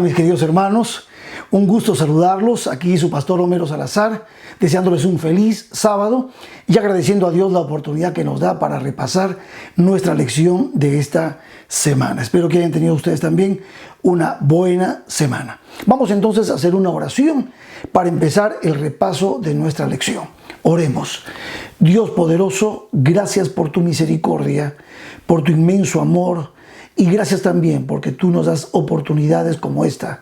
mis queridos hermanos? Un gusto saludarlos. Aquí su pastor Homero Salazar, deseándoles un feliz sábado y agradeciendo a Dios la oportunidad que nos da para repasar nuestra lección de esta semana. Espero que hayan tenido ustedes también una buena semana. Vamos entonces a hacer una oración para empezar el repaso de nuestra lección. Oremos. Dios poderoso, gracias por tu misericordia, por tu inmenso amor y gracias también porque tú nos das oportunidades como esta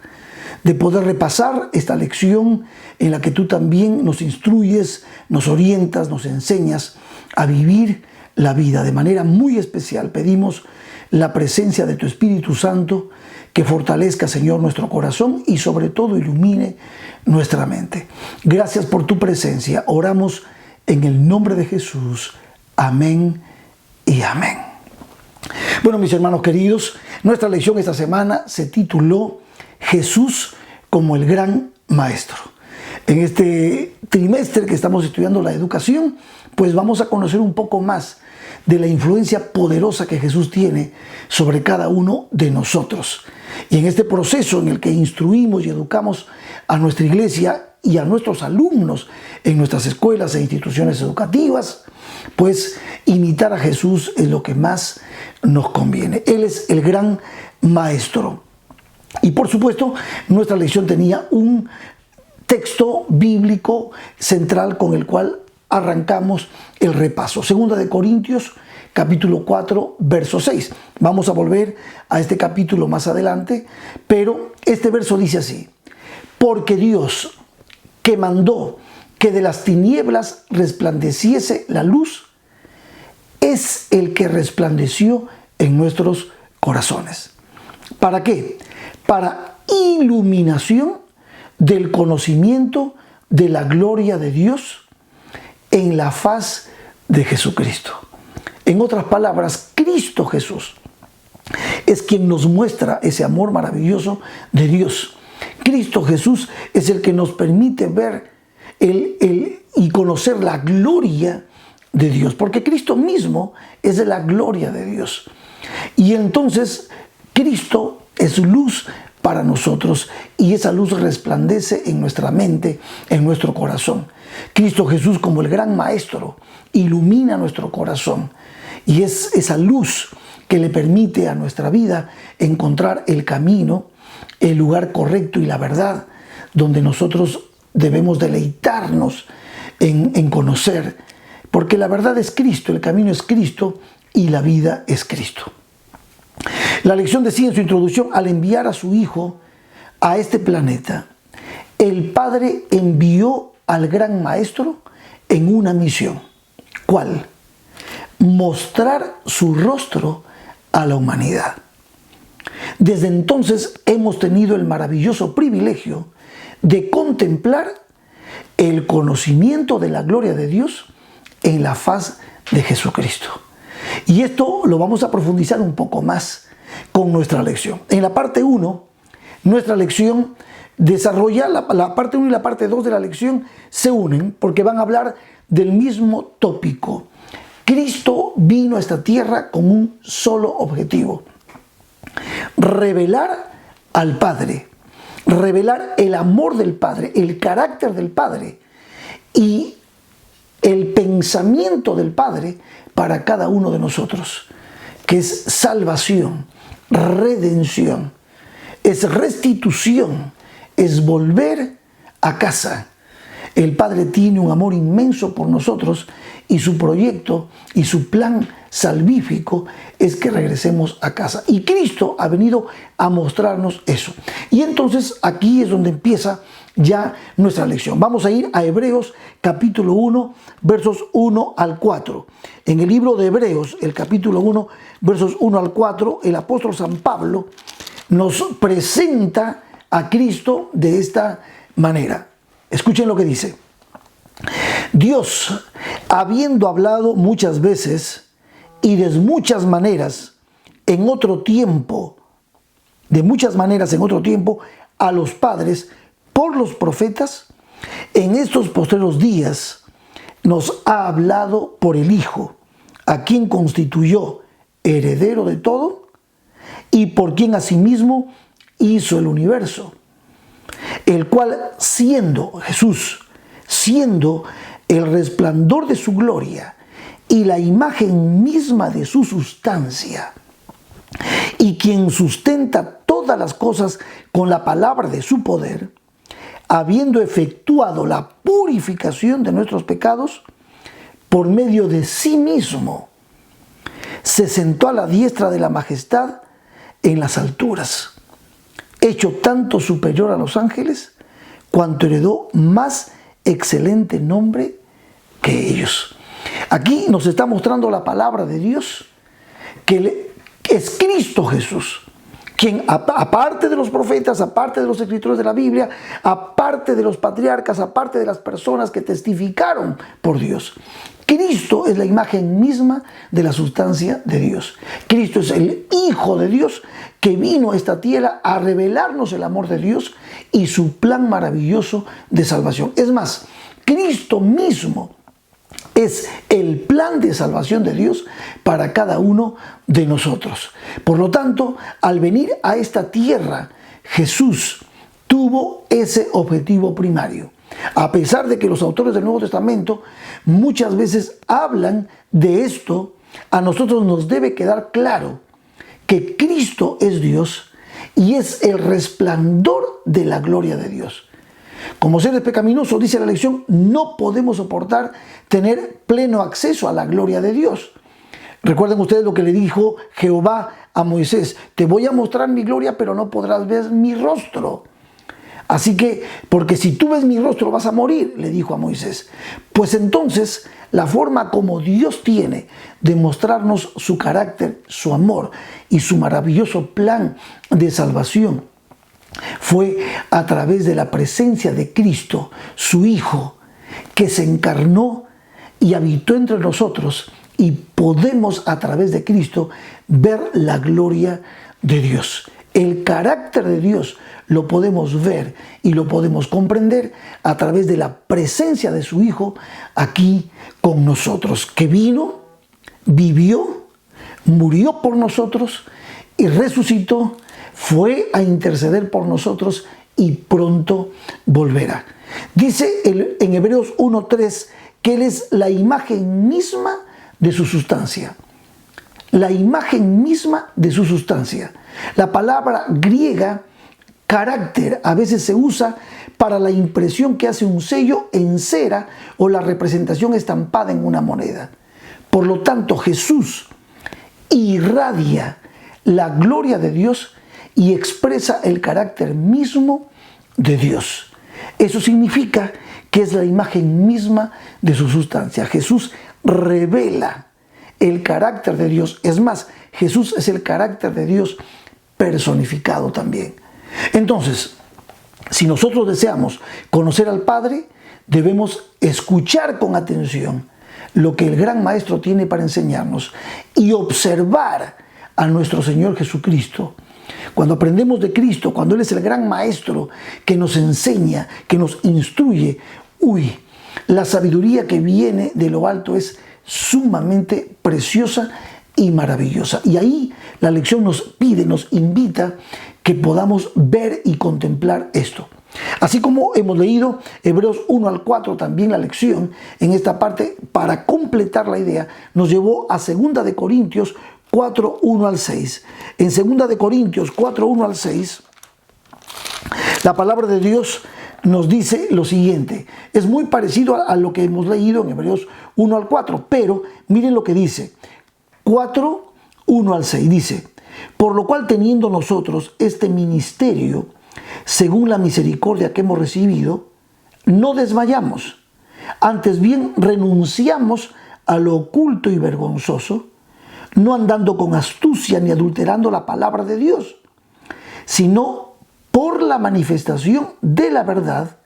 de poder repasar esta lección en la que tú también nos instruyes, nos orientas, nos enseñas a vivir la vida de manera muy especial. Pedimos la presencia de tu Espíritu Santo que fortalezca, Señor, nuestro corazón y sobre todo ilumine nuestra mente. Gracias por tu presencia. Oramos en el nombre de Jesús. Amén y amén. Bueno, mis hermanos queridos, nuestra lección esta semana se tituló Jesús como el gran maestro. En este trimestre que estamos estudiando la educación, pues vamos a conocer un poco más de la influencia poderosa que Jesús tiene sobre cada uno de nosotros. Y en este proceso en el que instruimos y educamos a nuestra iglesia y a nuestros alumnos en nuestras escuelas e instituciones educativas, pues imitar a Jesús es lo que más nos conviene. Él es el gran maestro. Y por supuesto, nuestra lección tenía un texto bíblico central con el cual arrancamos el repaso. Segunda de Corintios, capítulo 4, verso 6. Vamos a volver a este capítulo más adelante, pero este verso dice así: porque Dios, que mandó que de las tinieblas resplandeciese la luz, es el que resplandeció en nuestros corazones. ¿Para qué? Para iluminación del conocimiento de la gloria de Dios en la faz de Jesucristo. En otras palabras, Cristo Jesús es quien nos muestra ese amor maravilloso de Dios. Cristo Jesús es el que nos permite ver y conocer la gloria de Dios, porque Cristo mismo es de la gloria de Dios. Y entonces Cristo es luz para nosotros y esa luz resplandece en nuestra mente, en nuestro corazón. Cristo Jesús, como el gran maestro, ilumina nuestro corazón y es esa luz que le permite a nuestra vida encontrar el camino, el lugar correcto y la verdad donde nosotros debemos deleitarnos en conocer, porque la verdad es Cristo, el camino es Cristo y la vida es Cristo. La lección decía en su introducción: al enviar a su Hijo a este planeta, el Padre envió al gran maestro en una misión. ¿Cuál? Mostrar su rostro a la humanidad. Desde entonces hemos tenido el maravilloso privilegio de contemplar el conocimiento de la gloria de Dios en la faz de Jesucristo. Y esto lo vamos a profundizar un poco más con nuestra lección. En la parte 1, nuestra lección desarrolla, la parte 1 y la parte 2 de la lección se unen porque van a hablar del mismo tópico. Cristo vino a esta tierra con un solo objetivo: revelar al Padre, revelar el amor del Padre, el carácter del Padre y el pensamiento del Padre para cada uno de nosotros, que es salvación, redención, es restitución, es volver a casa. El Padre tiene un amor inmenso por nosotros y su proyecto y su plan salvífico es que regresemos a casa. Y Cristo ha venido a mostrarnos eso. Y entonces aquí es donde empieza ya nuestra lección. Vamos a ir a Hebreos capítulo 1, versos 1 al 4. En el libro de Hebreos, el capítulo 1, versos 1 al 4, el apóstol San Pablo nos presenta a Cristo de esta manera. Escuchen lo que dice: Dios, habiendo hablado muchas veces y de muchas maneras en otro tiempo, a los padres por los profetas, en estos postreros días nos ha hablado por el Hijo, a quien constituyó heredero de todo y por quien asimismo hizo el universo, el cual siendo Jesús, siendo el resplandor de su gloria y la imagen misma de su sustancia, y quien sustenta todas las cosas con la palabra de su poder, habiendo efectuado la purificación de nuestros pecados, por medio de sí mismo, se sentó a la diestra de la majestad en las alturas, hecho tanto superior a los ángeles, cuanto heredó más excelente nombre que ellos. Aquí nos está mostrando la palabra de Dios, que es Cristo Jesús, quien aparte de los profetas, aparte de los escritores de la Biblia, aparte de los patriarcas, aparte de las personas que testificaron por Dios, Cristo es la imagen misma de la sustancia de Dios. Cristo es el Hijo de Dios que vino a esta tierra a revelarnos el amor de Dios y su plan maravilloso de salvación. Es más, Cristo mismo es el plan de salvación de Dios para cada uno de nosotros. Por lo tanto, al venir a esta tierra, Jesús tuvo ese objetivo primario. A pesar de que los autores del Nuevo Testamento muchas veces hablan de esto, a nosotros nos debe quedar claro que Cristo es Dios y es el resplandor de la gloria de Dios. Como seres pecaminosos, dice la lección, no podemos soportar tener pleno acceso a la gloria de Dios. Recuerden ustedes lo que le dijo Jehová a Moisés: te voy a mostrar mi gloria, pero no podrás ver mi rostro. Así que, porque si tú ves mi rostro vas a morir, le dijo a Moisés. Pues entonces, la forma como Dios tiene de mostrarnos su carácter, su amor y su maravilloso plan de salvación fue a través de la presencia de Cristo, su Hijo, que se encarnó y habitó entre nosotros, y podemos a través de Cristo ver la gloria de Dios. El carácter de Dios lo podemos ver y lo podemos comprender a través de la presencia de su Hijo aquí con nosotros, que vino, vivió, murió por nosotros y resucitó, fue a interceder por nosotros y pronto volverá. Dice en Hebreos 1:3 que Él es la imagen misma de su sustancia. La imagen misma de su sustancia. La palabra griega carácter a veces se usa para la impresión que hace un sello en cera o la representación estampada en una moneda. Por lo tanto, Jesús irradia la gloria de Dios y expresa el carácter mismo de Dios. Eso significa que es la imagen misma de su sustancia. Jesús revela el carácter de Dios. Es más, Jesús es el carácter de Dios personificado también. Entonces, si nosotros deseamos conocer al Padre, debemos escuchar con atención lo que el gran Maestro tiene para enseñarnos y observar a nuestro Señor Jesucristo. Cuando aprendemos de Cristo, cuando Él es el gran Maestro que nos enseña, que nos instruye, la sabiduría que viene de lo alto es sumamente preciosa y maravillosa. Y ahí la lección nos pide, nos invita que podamos ver y contemplar esto. Así como hemos leído Hebreos 1-4, también la lección en esta parte, para completar la idea, nos llevó a 2 de Corintios 4:1-6. En 2 de Corintios 4:1-6, la palabra de Dios nos dice lo siguiente. Es muy parecido a lo que hemos leído en Hebreos 1-4, pero miren lo que dice. 4:1-6 dice: por lo cual, teniendo nosotros este ministerio, según la misericordia que hemos recibido, no desmayamos, antes bien renunciamos a lo oculto y vergonzoso, no andando con astucia ni adulterando la palabra de Dios, sino por la manifestación de la verdad,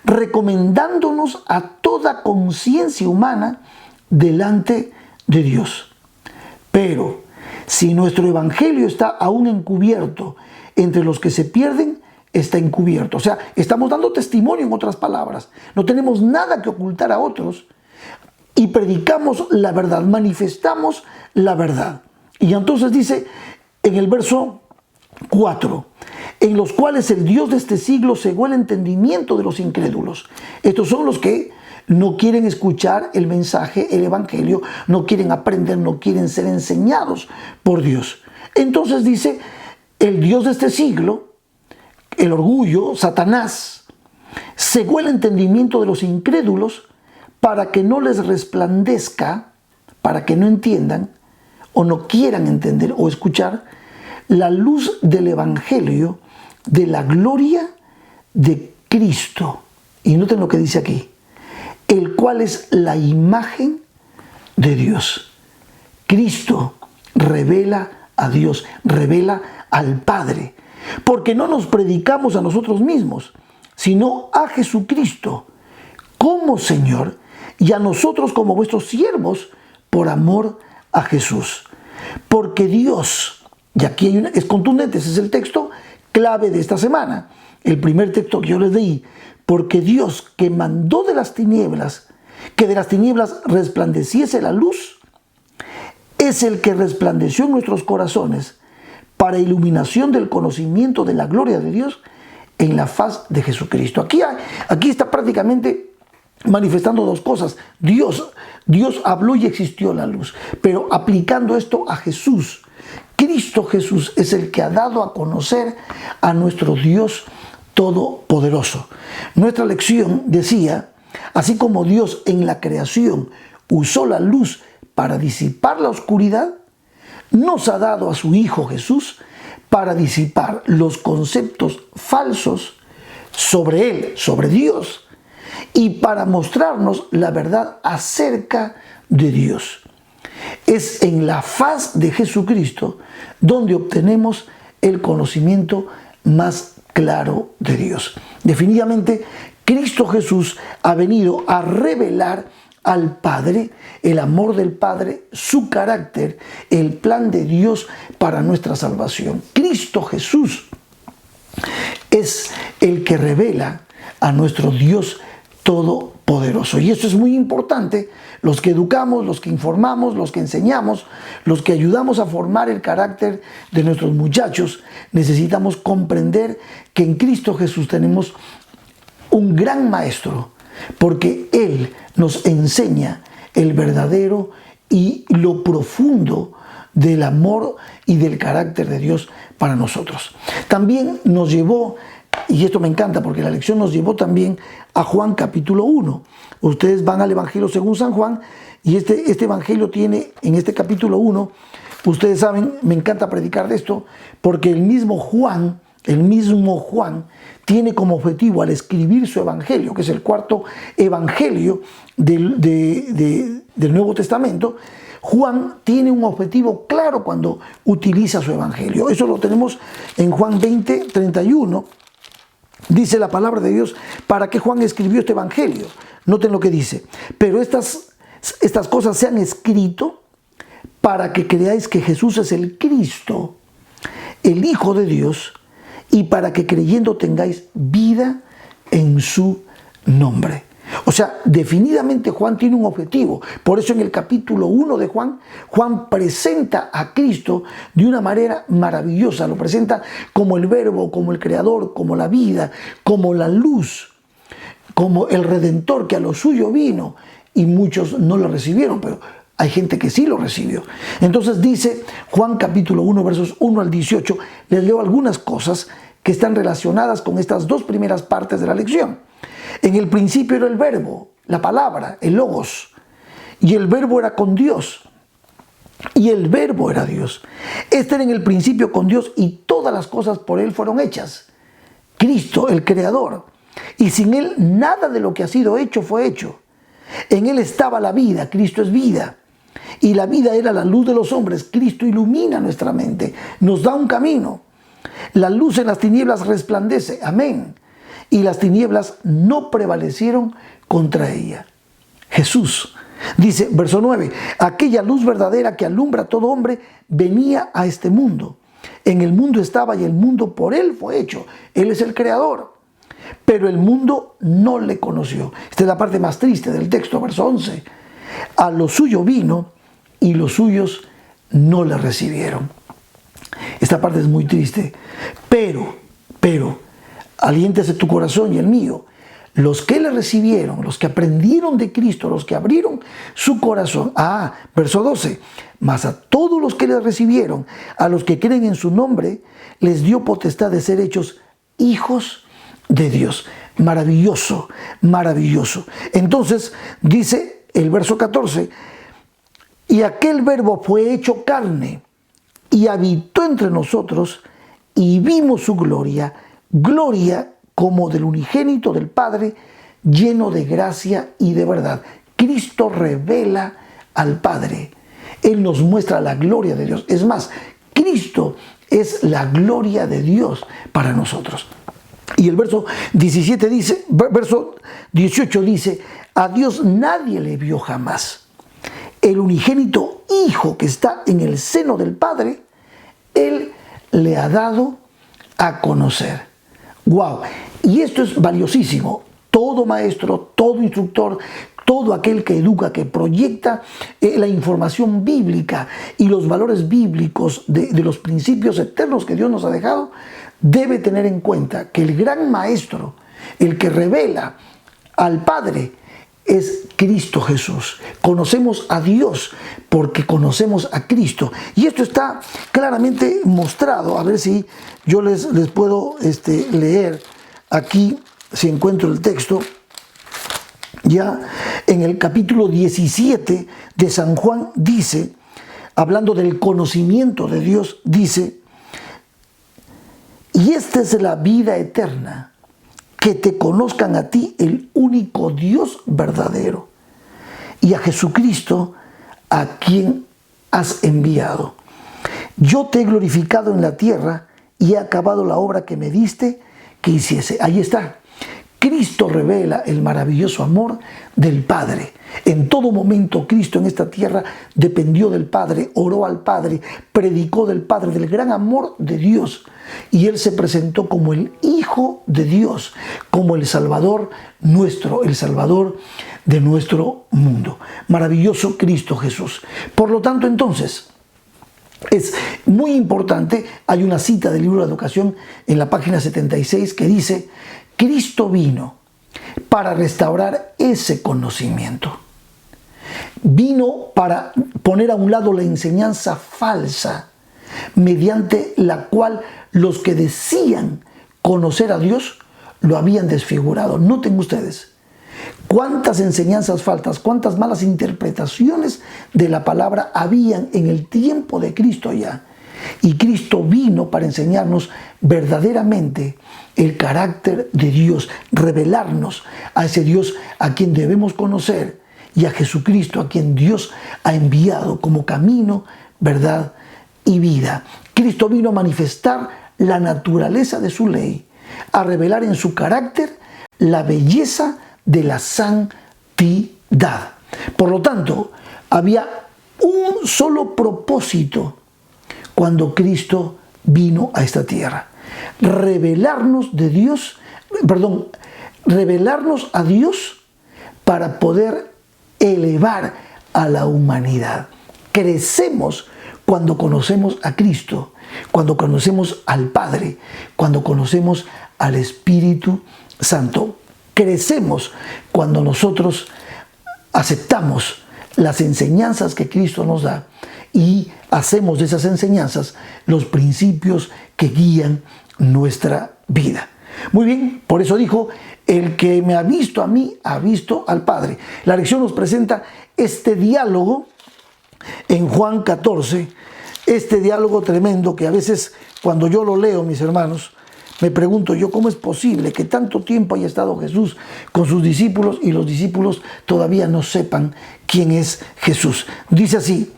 recomendándonos a toda conciencia humana delante de Dios. Pero si nuestro evangelio está aún encubierto entre los que se pierden, está encubierto. O sea, estamos dando testimonio, en otras palabras. No tenemos nada que ocultar a otros y predicamos la verdad, manifestamos la verdad. Y entonces dice en el verso 4, en los cuales el Dios de este siglo cegó el entendimiento de los incrédulos. Estos son los que no quieren escuchar el mensaje, el evangelio, no quieren aprender, no quieren ser enseñados por Dios. Entonces dice, el Dios de este siglo, el orgullo, Satanás, cegó el entendimiento de los incrédulos para que no les resplandezca, para que no entiendan o no quieran entender o escuchar la luz del evangelio de la gloria de Cristo. Y noten lo que dice aquí, el cual es la imagen de Dios. Cristo revela a Dios, revela al Padre, porque no nos predicamos a nosotros mismos, sino a Jesucristo como Señor y a nosotros como vuestros siervos por amor a Jesús. Porque Dios, y aquí es contundente, ese es el texto clave de esta semana, el primer texto que yo les leí, porque Dios que mandó de las tinieblas, que de las tinieblas resplandeciese la luz, es el que resplandeció en nuestros corazones para iluminación del conocimiento de la gloria de Dios en la faz de Jesucristo. Aquí está prácticamente manifestando dos cosas. Dios habló y existió la luz, pero aplicando esto a Jesús. Cristo Jesús es el que ha dado a conocer a nuestro Dios todopoderoso. Nuestra lección decía, así como Dios en la creación usó la luz para disipar la oscuridad, nos ha dado a su Hijo Jesús para disipar los conceptos falsos sobre Él, sobre Dios, y para mostrarnos la verdad acerca de Dios. Es en la faz de Jesucristo donde obtenemos el conocimiento más claro de Dios. Definitivamente, Cristo Jesús ha venido a revelar al Padre, el amor del Padre, su carácter, el plan de Dios para nuestra salvación. Cristo Jesús es el que revela a nuestro Dios todopoderoso. Y eso es muy importante. Los que educamos, los que informamos, los que enseñamos, los que ayudamos a formar el carácter de nuestros muchachos, necesitamos comprender que en Cristo Jesús tenemos un gran maestro, porque Él nos enseña el verdadero y lo profundo del amor y del carácter de Dios para nosotros. También nos llevó, y esto me encanta porque la lección nos llevó también a Juan capítulo 1. Ustedes van al Evangelio según San Juan y este Evangelio tiene en este capítulo 1, ustedes saben, me encanta predicar de esto porque el mismo Juan tiene como objetivo al escribir su evangelio, que es el cuarto evangelio del Nuevo Testamento. Juan tiene un objetivo claro cuando utiliza su evangelio. Eso lo tenemos en Juan 20, 31. Dice la palabra de Dios para qué Juan escribió este evangelio. Noten lo que dice. Pero estas cosas se han escrito para que creáis que Jesús es el Cristo, el Hijo de Dios, y para que creyendo tengáis vida en su nombre. O sea, definitivamente Juan tiene un objetivo. Por eso en el capítulo 1 de Juan, Juan presenta a Cristo de una manera maravillosa. Lo presenta como el Verbo, como el Creador, como la vida, como la luz, como el Redentor que a lo suyo vino. Y muchos no lo recibieron, pero hay gente que sí lo recibió. Entonces dice Juan capítulo 1, versos 1 al 18. Les leo algunas cosas que están relacionadas con estas dos primeras partes de la lección. En el principio era el Verbo, la palabra, el Logos, y el Verbo era con Dios, y el Verbo era Dios. Este era en el principio con Dios, y todas las cosas por Él fueron hechas. Cristo, el Creador, y sin Él nada de lo que ha sido hecho fue hecho. En Él estaba la vida, Cristo es vida, y la vida era la luz de los hombres. Cristo ilumina nuestra mente, nos da un camino. La luz en las tinieblas resplandece, amén. Y las tinieblas no prevalecieron contra ella. Jesús, dice, verso 9, aquella luz verdadera que alumbra a todo hombre venía a este mundo. En el mundo estaba y el mundo por Él fue hecho. Él es el Creador. Pero el mundo no le conoció. Esta es la parte más triste del texto, verso 11. A lo suyo vino y los suyos no le recibieron. Esta parte es muy triste. Pero Pero aliéntese tu corazón y el mío. Los que le recibieron, los que aprendieron de Cristo, los que abrieron su corazón. Verso 12. Mas a todos los que le recibieron, a los que creen en su nombre, les dio potestad de ser hechos hijos de Dios. Maravilloso, maravilloso. Entonces dice el verso 14, y aquel verbo fue hecho carne y habitó entre nosotros y vimos su gloria, gloria como del unigénito del Padre, lleno de gracia y de verdad. Cristo revela al Padre. Él nos muestra la gloria de Dios. Es más, Cristo es la gloria de Dios para nosotros. Y el verso 17 dice, verso 18 dice, a Dios nadie le vio jamás. El unigénito Hijo que está en el seno del Padre, Él le ha dado a conocer. ¡Wow! Y esto es valiosísimo. Todo maestro, todo instructor, todo aquel que educa, que proyecta la información bíblica y los valores bíblicos de los principios eternos que Dios nos ha dejado, debe tener en cuenta que el gran maestro, el que revela al Padre, es Cristo Jesús. Conocemos a Dios porque conocemos a Cristo. Y esto está claramente mostrado. A ver si yo les puedo leer aquí, si encuentro el texto. Ya en el capítulo 17 de San Juan dice, hablando del conocimiento de Dios, dice, y esta es la vida eterna, que te conozcan a ti, el único Dios verdadero, y a Jesucristo, a quien has enviado. Yo te he glorificado en la tierra y he acabado la obra que me diste que hiciese. Ahí está. Cristo revela el maravilloso amor del Padre. En todo momento Cristo en esta tierra dependió del Padre, oró al Padre, predicó del Padre, del gran amor de Dios. Y Él se presentó como el Hijo de Dios, como el Salvador nuestro, el Salvador de nuestro mundo. Maravilloso Cristo Jesús. Por lo tanto, entonces, es muy importante, hay una cita del libro de educación en la página 76 que dice, Cristo vino para restaurar ese conocimiento. Vino para poner a un lado la enseñanza falsa, mediante la cual los que decían conocer a Dios lo habían desfigurado. Noten ustedes, cuántas enseñanzas falsas, cuántas malas interpretaciones de la palabra habían en el tiempo de Cristo ya. Y Cristo vino para enseñarnos verdaderamente el carácter de Dios, revelarnos a ese Dios a quien debemos conocer y a Jesucristo a quien Dios ha enviado como camino, verdad y vida. Cristo vino a manifestar la naturaleza de su ley, a revelar en su carácter la belleza de la santidad. Por lo tanto, había un solo propósito cuando Cristo vino a esta tierra: revelarnos de Dios, revelarnos a Dios para poder elevar a la humanidad. Crecemos cuando conocemos a Cristo, cuando conocemos al Padre, cuando conocemos al Espíritu Santo. Crecemos cuando nosotros aceptamos las enseñanzas que Cristo nos da y hacemos de esas enseñanzas los principios que guían nuestra vida. Muy bien, por eso dijo, el que me ha visto a mí, ha visto al Padre. La lección nos presenta este diálogo en Juan 14, este diálogo tremendo que a veces cuando yo lo leo, mis hermanos, me pregunto yo, ¿cómo es posible que tanto tiempo haya estado Jesús con sus discípulos y los discípulos todavía no sepan quién es Jesús? Dice así,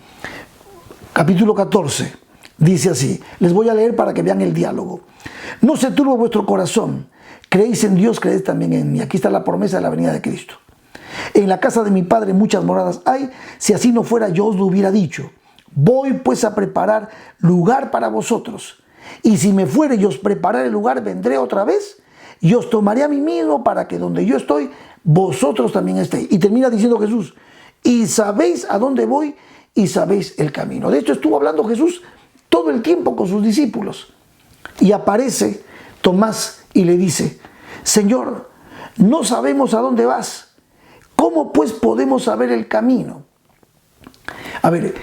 capítulo 14, dice así, les voy a leer para que vean el diálogo. No se turbe vuestro corazón, creéis en Dios, creéis también en mí. Aquí está la promesa de la venida de Cristo. En la casa de mi Padre muchas moradas hay, si así no fuera yo os lo hubiera dicho. Voy pues a preparar lugar para vosotros. Y si me fuere y os prepararé el lugar, vendré otra vez y os tomaré a mí mismo para que donde yo estoy, vosotros también estéis. Y termina diciendo Jesús, y sabéis a dónde voy y sabéis el camino. De hecho, estuvo hablando Jesús todo el tiempo con sus discípulos. Y aparece Tomás y le dice: Señor, no sabemos a dónde vas. ¿Cómo pues podemos saber el camino? A ver,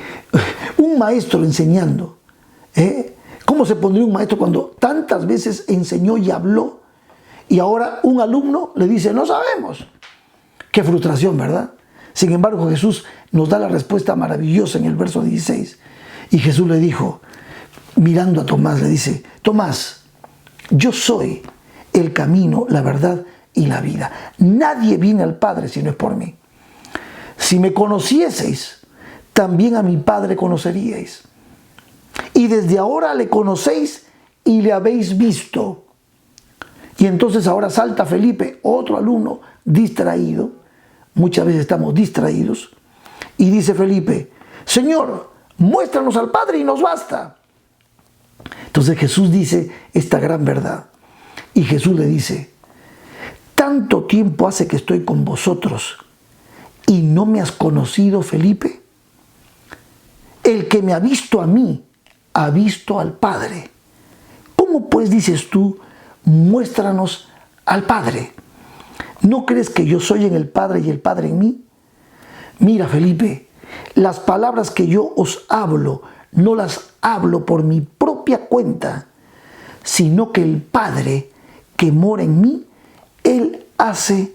un maestro enseñando, ¿cómo se pondría un maestro cuando tantas veces enseñó y habló y ahora un alumno le dice: no sabemos? Qué frustración, ¿verdad? Sin embargo, Jesús nos da la respuesta maravillosa en el verso 16. Y Jesús le dijo, mirando a Tomás, le dice: Tomás, yo soy el camino, la verdad y la vida. Nadie viene al Padre si no es por mí. Si me conocieseis, también a mi Padre conoceríais. Y desde ahora le conocéis y le habéis visto. Y entonces ahora salta Felipe, otro alumno distraído. Muchas veces estamos distraídos. Y dice Felipe: Señor, muéstranos al Padre y nos basta. Entonces Jesús dice esta gran verdad. Y Jesús le dice: ¿tanto tiempo hace que estoy con vosotros y no me has conocido, Felipe? El que me ha visto a mí, ha visto al Padre. ¿Cómo pues dices tú, muéstranos al Padre? ¿No crees que yo soy en el Padre y el Padre en mí? Mira, Felipe, las palabras que yo os hablo, no las hablo por mi propia cuenta, sino que el Padre que mora en mí, Él hace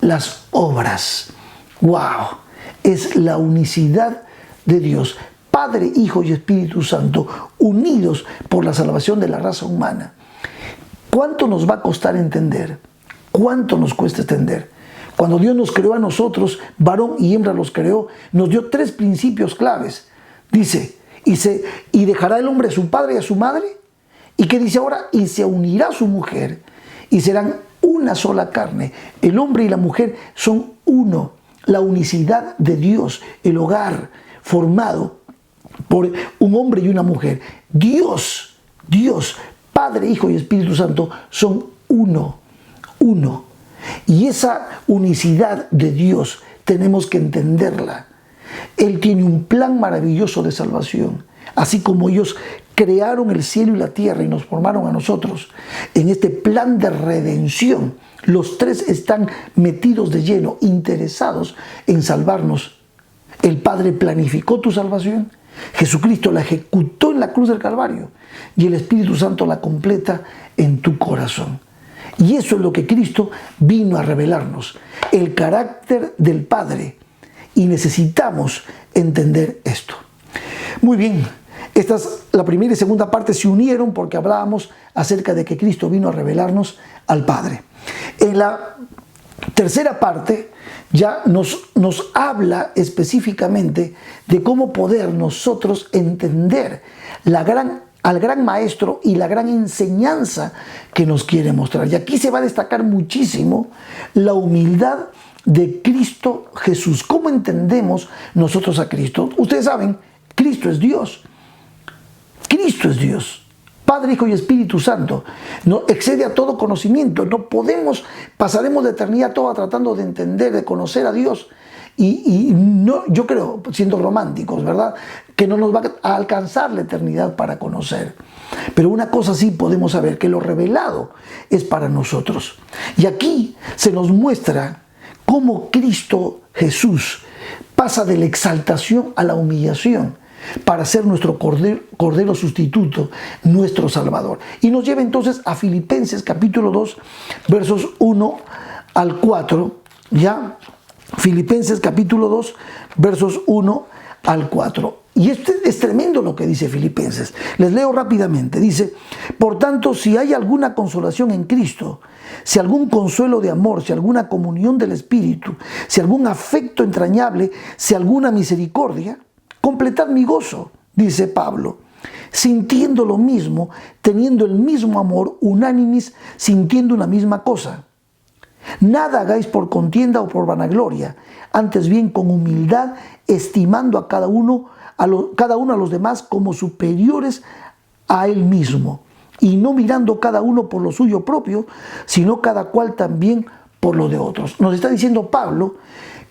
las obras. ¡Wow! Es la unicidad de Dios, Padre, Hijo y Espíritu Santo, unidos por la salvación de la raza humana. ¿Cuánto nos va a costar entender? ¿Cuánto nos cuesta entender? Cuando Dios nos creó a nosotros, varón y hembra los creó, nos dio 3 principios claves. Dice: y dejará el hombre a su padre y a su madre. ¿Y qué dice ahora? Y se unirá a su mujer y serán una sola carne. El hombre y la mujer son uno. La unicidad de Dios, el hogar formado por un hombre y una mujer. Dios, Padre, Hijo y Espíritu Santo son uno. Y esa unicidad de Dios tenemos que entenderla. Él tiene un plan maravilloso de salvación. Así como ellos crearon el cielo y la tierra y nos formaron a nosotros, en este plan de redención, los 3 están metidos de lleno, interesados en salvarnos. El Padre planificó tu salvación, Jesucristo la ejecutó en la cruz del Calvario y el Espíritu Santo la completa en tu corazón. Y eso es lo que Cristo vino a revelarnos, el carácter del Padre. Y necesitamos entender esto. Muy bien, la primera y segunda parte se unieron porque hablábamos acerca de que Cristo vino a revelarnos al Padre. En la tercera parte ya nos habla específicamente de cómo poder nosotros entender al gran maestro y la gran enseñanza que nos quiere mostrar. Y aquí se va a destacar muchísimo la humildad de Cristo Jesús. ¿Cómo entendemos nosotros a Cristo? Ustedes saben, Cristo es Dios. Cristo es Dios. Padre, Hijo y Espíritu Santo. No excede a todo conocimiento. No pasaremos la eternidad toda tratando de entender, de conocer a Dios. Y no, yo creo, siendo románticos, ¿verdad?, que no nos va a alcanzar la eternidad para conocer. Pero una cosa sí podemos saber, que lo revelado es para nosotros. Y aquí se nos muestra cómo Cristo Jesús pasa de la exaltación a la humillación para ser nuestro cordero sustituto, nuestro Salvador. Y nos lleva entonces a Filipenses capítulo 2, versos 1 al 4, ¿ya? Filipenses capítulo 2, versos 1 al 4. Y es tremendo lo que dice Filipenses. Les leo rápidamente. Dice: por tanto, si hay alguna consolación en Cristo, si algún consuelo de amor, si alguna comunión del Espíritu, si algún afecto entrañable, si alguna misericordia, completad mi gozo, dice Pablo, sintiendo lo mismo, teniendo el mismo amor, unánimes, sintiendo una misma cosa. Nada hagáis por contienda o por vanagloria, antes bien con humildad, estimando a cada uno a los demás como superiores a él mismo, y no mirando cada uno por lo suyo propio, sino cada cual también por lo de otros. Nos está diciendo Pablo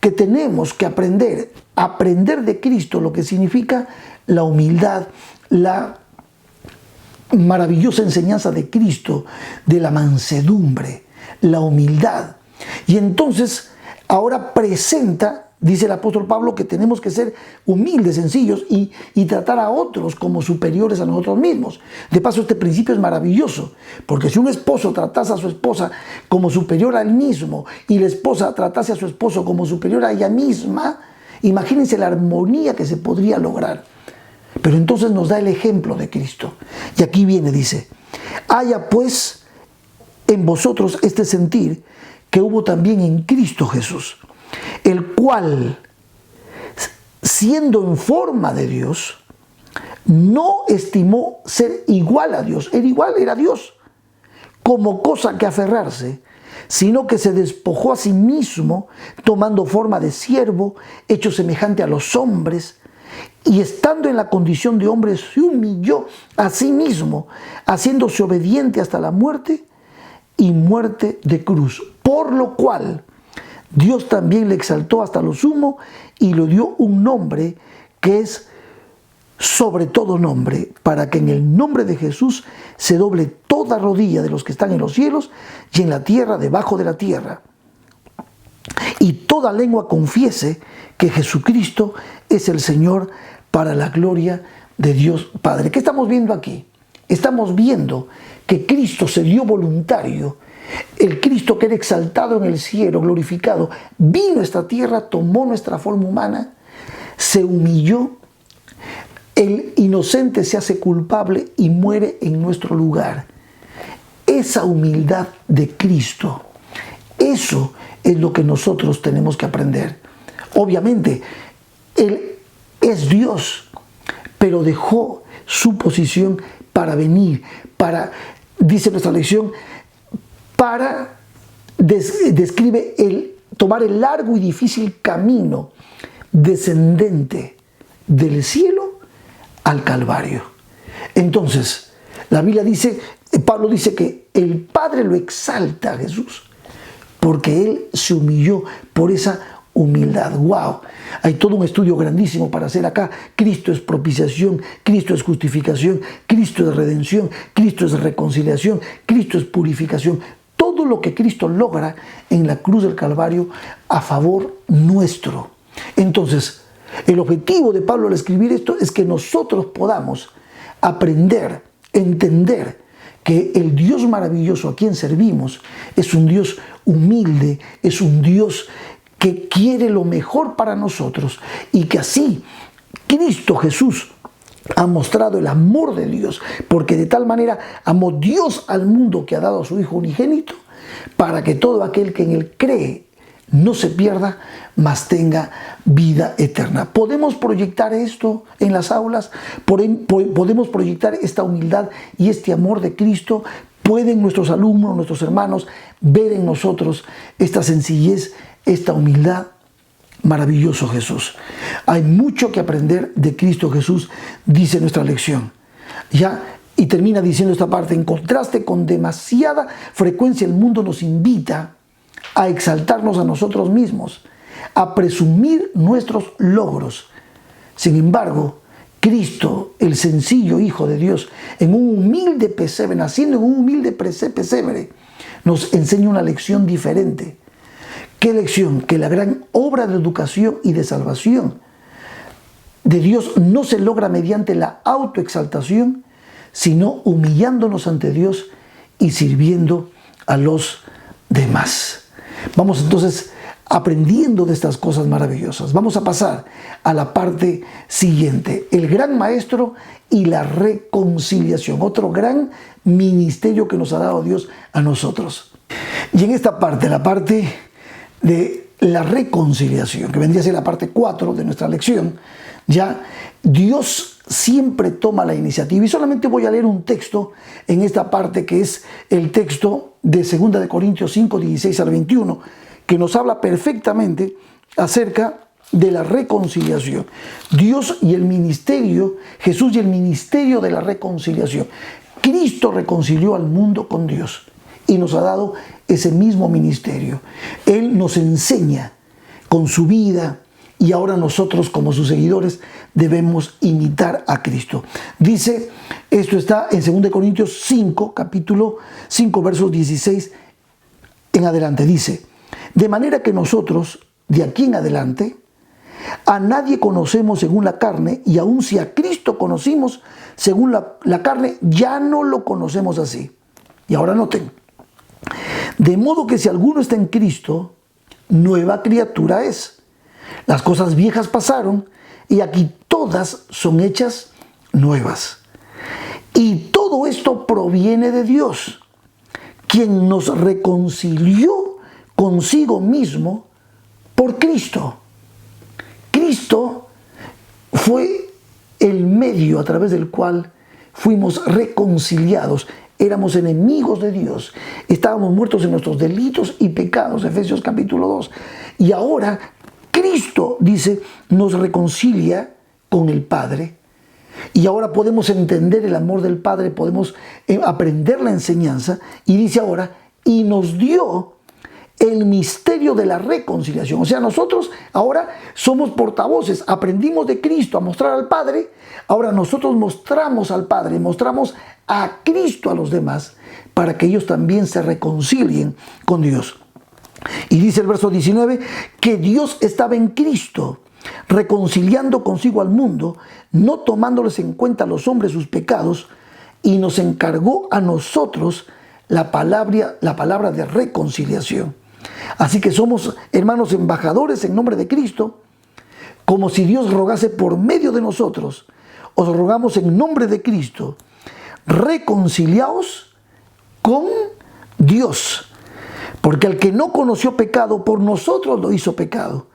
que tenemos que aprender de Cristo lo que significa la humildad, la maravillosa enseñanza de Cristo, de la mansedumbre, la humildad. Y entonces ahora presenta, dice el apóstol Pablo, que tenemos que ser humildes, sencillos y tratar a otros como superiores a nosotros mismos. De paso, este principio es maravilloso, porque si un esposo tratase a su esposa como superior a él mismo y la esposa tratase a su esposo como superior a ella misma, imagínense la armonía que se podría lograr. Pero entonces nos da el ejemplo de Cristo. Y aquí viene, dice, haya pues en vosotros este sentir que hubo también en Cristo Jesús, el cual, siendo en forma de Dios, no estimó ser igual a Dios, era Dios, como cosa que aferrarse, sino que se despojó a sí mismo, tomando forma de siervo, hecho semejante a los hombres, y estando en la condición de hombre, se humilló a sí mismo, haciéndose obediente hasta la muerte y muerte de cruz. Por lo cual Dios también le exaltó hasta lo sumo y le dio un nombre que es sobre todo nombre, para que en el nombre de Jesús se doble toda rodilla de los que están en los cielos y en la tierra, debajo de la tierra, y toda lengua confiese que Jesucristo es el Señor, para la gloria de Dios Padre. ¿Qué estamos viendo aquí? Estamos viendo que Cristo se dio voluntario. El Cristo que era exaltado en el cielo, glorificado, vino a esta tierra, tomó nuestra forma humana, se humilló. El inocente se hace culpable y muere en nuestro lugar. Esa humildad de Cristo, eso es lo que nosotros tenemos que aprender. Obviamente, Él es Dios, pero dejó su posición para venir, dice nuestra lección, describe tomar el largo y difícil camino descendente del cielo al Calvario. Entonces, la Biblia dice, Pablo dice que el Padre lo exalta a Jesús, porque Él se humilló por esa humildad. ¡Wow! Hay todo un estudio grandísimo para hacer acá. Cristo es propiciación, Cristo es justificación, Cristo es redención, Cristo es reconciliación, Cristo es purificación. Todo lo que Cristo logra en la cruz del Calvario a favor nuestro. Entonces, el objetivo de Pablo al escribir esto es que nosotros podamos aprender, entender que el Dios maravilloso a quien servimos es un Dios humilde, es un Dios que quiere lo mejor para nosotros, y que así Cristo Jesús ha mostrado el amor de Dios, porque de tal manera amó Dios al mundo que ha dado a su Hijo unigénito, para que todo aquel que en Él cree no se pierda, mas tenga vida eterna. ¿Podemos proyectar esto en las aulas? ¿Podemos proyectar esta humildad y este amor de Cristo? ¿Pueden nuestros alumnos, nuestros hermanos ver en nosotros esta sencillez, esta humildad? Maravilloso Jesús. Hay mucho que aprender de Cristo Jesús, dice nuestra lección. Y termina diciendo esta parte: en contraste, con demasiada frecuencia el mundo nos invita a exaltarnos a nosotros mismos, a presumir nuestros logros. Sin embargo, Cristo, el sencillo Hijo de Dios, en un humilde pesebre, naciendo en un humilde pesebre, nos enseña una lección diferente. ¿Qué lección? Que la gran obra de educación y de salvación de Dios no se logra mediante la autoexaltación, sino humillándonos ante Dios y sirviendo a los demás. Vamos entonces aprendiendo de estas cosas maravillosas. Vamos a pasar a la parte siguiente: el gran maestro y la reconciliación, otro gran ministerio que nos ha dado Dios a nosotros. Y en esta parte, la parte de la reconciliación, que vendría a ser la parte 4 de nuestra lección, ya Dios siempre toma la iniciativa. Y solamente voy a leer un texto en esta parte, que es el texto de 2 de Corintios 5, 16 al 21, que nos habla perfectamente acerca de la reconciliación. Dios y el ministerio, Jesús y el ministerio de la reconciliación. Cristo reconcilió al mundo con Dios y nos ha dado ese mismo ministerio. Él nos enseña con su vida y ahora nosotros como sus seguidores debemos imitar a Cristo. Dice, esto está en 2 Corintios 5, capítulo 5, versos 16 en adelante. Dice, de manera que nosotros, de aquí en adelante, a nadie conocemos según la carne, y aun si a Cristo conocimos según la carne, ya no lo conocemos así. Y ahora noten, de modo que si alguno está en Cristo, nueva criatura es. Las cosas viejas pasaron y aquí todas son hechas nuevas. Y todo esto proviene de Dios, quien nos reconcilió consigo mismo por Cristo. Cristo fue el medio a través del cual fuimos reconciliados. Éramos enemigos de Dios, estábamos muertos en nuestros delitos y pecados, Efesios capítulo 2. Y ahora Cristo, dice, nos reconcilia con el Padre. Y ahora podemos entender el amor del Padre, podemos aprender la enseñanza. Y dice ahora, y nos dio el misterio de la reconciliación. O sea, nosotros ahora somos portavoces, aprendimos de Cristo a mostrar al Padre, ahora nosotros mostramos al Padre, mostramos a Cristo a los demás, para que ellos también se reconcilien con Dios. Y dice el verso 19, que Dios estaba en Cristo, reconciliando consigo al mundo, no tomándoles en cuenta a los hombres sus pecados, y nos encargó a nosotros la palabra de reconciliación. Así que somos, hermanos, embajadores en nombre de Cristo, como si Dios rogase por medio de nosotros. Os rogamos en nombre de Cristo, reconciliaos con Dios, porque el que no conoció pecado, por nosotros lo hizo pecado,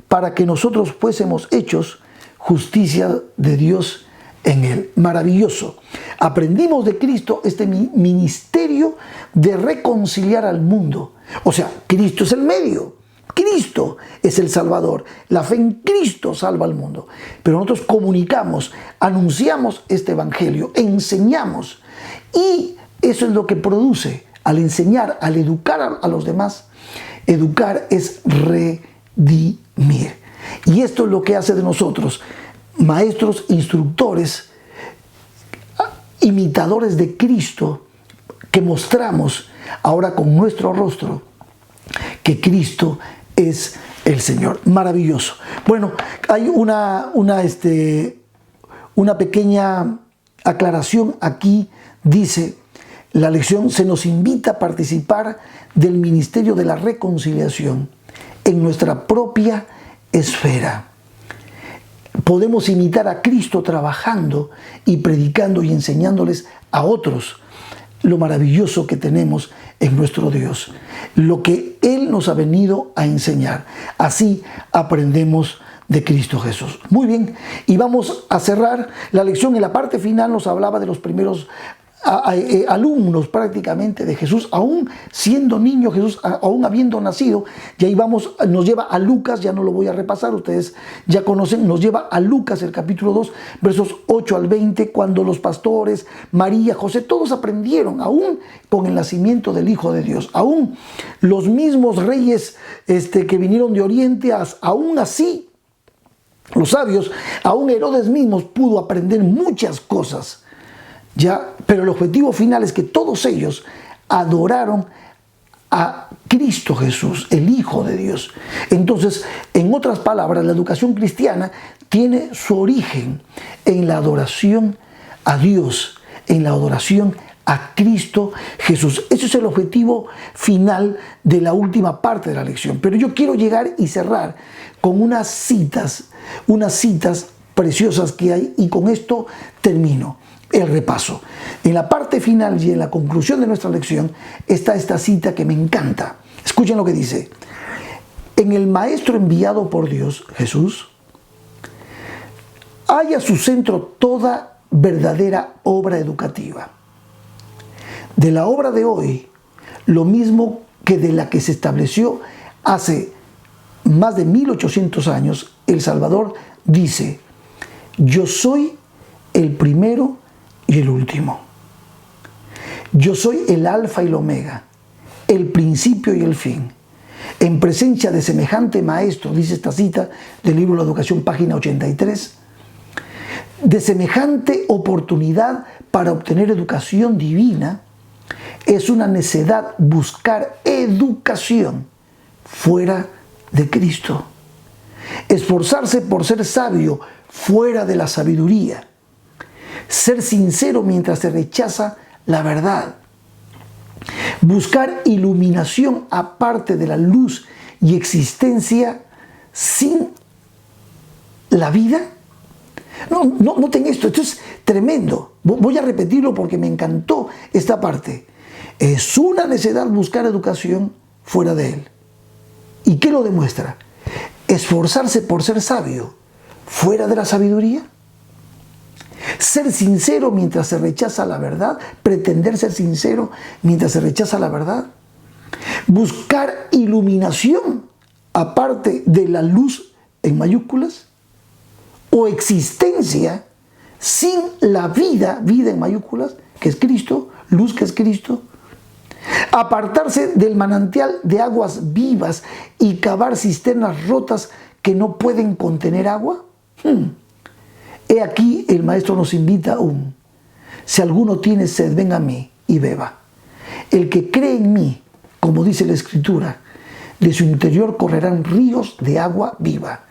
para que nosotros fuésemos hechos justicia de Dios en él. Maravilloso. Aprendimos de Cristo este ministerio de reconciliar al mundo. O sea, Cristo es el medio. Cristo es el Salvador. La fe en Cristo salva al mundo. Pero nosotros comunicamos, anunciamos este evangelio, enseñamos. Y eso es lo que produce al enseñar, al educar a los demás. Educar es redimir. Y esto es lo que hace de nosotros maestros, instructores, imitadores de Cristo, que mostramos ahora con nuestro rostro que Cristo es el Señor. Maravilloso. Bueno, hay una pequeña aclaración aquí. Dice la lección, se nos invita a participar del ministerio de la reconciliación en nuestra propia esfera. Podemos imitar a Cristo trabajando y predicando y enseñándoles a otros lo maravilloso que tenemos en nuestro Dios, lo que Él nos ha venido a enseñar. Así aprendemos de Cristo Jesús. Muy bien, y vamos a cerrar la lección. En la parte final nos hablaba de los primeros alumnos prácticamente de Jesús, aún siendo niño Jesús, aún habiendo nacido. Y ahí vamos, nos lleva a Lucas, ya no lo voy a repasar, ustedes ya conocen, nos lleva a Lucas el capítulo 2, versos 8 al 20, cuando los pastores, María, José, todos aprendieron, aún con el nacimiento del Hijo de Dios, aún los mismos reyes que vinieron de Oriente, aún así, los sabios, aún Herodes mismo pudo aprender muchas cosas. Ya, pero el objetivo final es que todos ellos adoraron a Cristo Jesús, el Hijo de Dios. Entonces, en otras palabras, la educación cristiana tiene su origen en la adoración a Dios, en la adoración a Cristo Jesús. Ese es el objetivo final de la última parte de la lección. Pero yo quiero llegar y cerrar con unas citas preciosas que hay, y con esto termino el repaso. En la parte final y en la conclusión de nuestra lección está esta cita que me encanta. Escuchen lo que dice: en el Maestro enviado por Dios, Jesús, hay a su centro toda verdadera obra educativa. De la obra de hoy, lo mismo que de la que se estableció hace más de 1800 años, el Salvador dice: yo soy el primero y el último. Yo soy el alfa y el omega, el principio y el fin. En presencia de semejante maestro, dice esta cita del libro de la Educación, página 83, de semejante oportunidad para obtener educación divina, es una necedad buscar educación fuera de Cristo. Esforzarse por ser sabio fuera de la sabiduría. Ser sincero mientras se rechaza la verdad. Buscar iluminación aparte de la luz y existencia sin la vida. Noten esto es tremendo. Voy a repetirlo porque me encantó esta parte. Es una necedad buscar educación fuera de él. ¿Y qué lo demuestra? Esforzarse por ser sabio fuera de la sabiduría. Ser sincero mientras se rechaza la verdad. Pretender ser sincero mientras se rechaza la verdad. Buscar iluminación aparte de la luz en mayúsculas. O existencia sin la vida, vida en mayúsculas, que es Cristo, luz que es Cristo. Apartarse del manantial de aguas vivas y cavar cisternas rotas que no pueden contener agua. He aquí el maestro nos invita aún. Si alguno tiene sed, venga a mí y beba. El que cree en mí, como dice la Escritura, de su interior correrán ríos de agua viva.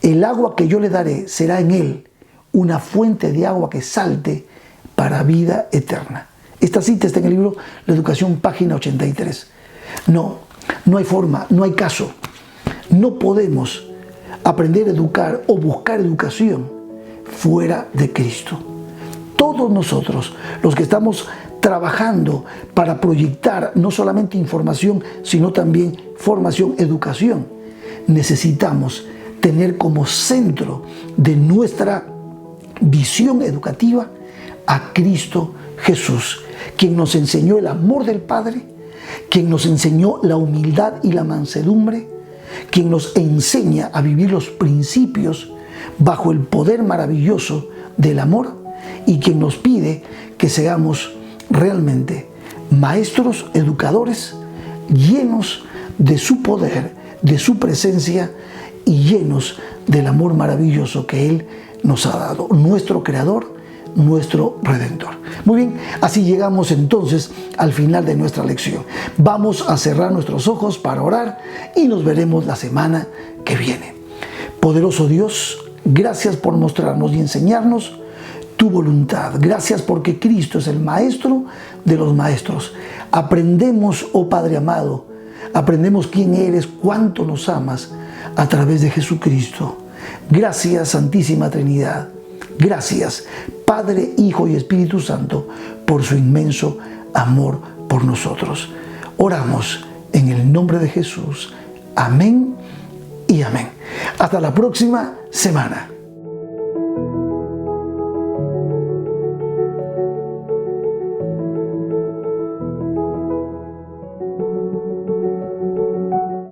El agua que yo le daré será en él una fuente de agua que salte para vida eterna. Esta cita está en el libro La Educación, página 83. No hay forma, no hay caso. No podemos aprender a educar o buscar educación fuera de Cristo. Todos nosotros, los que estamos trabajando para proyectar no solamente información, sino también formación, educación, necesitamos tener como centro de nuestra visión educativa a Cristo Jesús, quien nos enseñó el amor del Padre, quien nos enseñó la humildad y la mansedumbre, quien nos enseña a vivir los principios bajo el poder maravilloso del amor y quien nos pide que seamos realmente maestros, educadores, llenos de su poder, de su presencia y llenos del amor maravilloso que Él nos ha dado, nuestro Creador, nuestro Redentor. Muy bien, así llegamos entonces al final de nuestra lección. Vamos a cerrar nuestros ojos para orar y nos veremos la semana que viene. Poderoso Dios, gracias por mostrarnos y enseñarnos tu voluntad. Gracias porque Cristo es el Maestro de los maestros. Aprendemos, oh Padre amado, aprendemos quién eres, cuánto nos amas a través de Jesucristo. Gracias, Santísima Trinidad. Gracias, Padre, Hijo y Espíritu Santo, por su inmenso amor por nosotros. Oramos en el nombre de Jesús. Amén y amén. Hasta la próxima semana.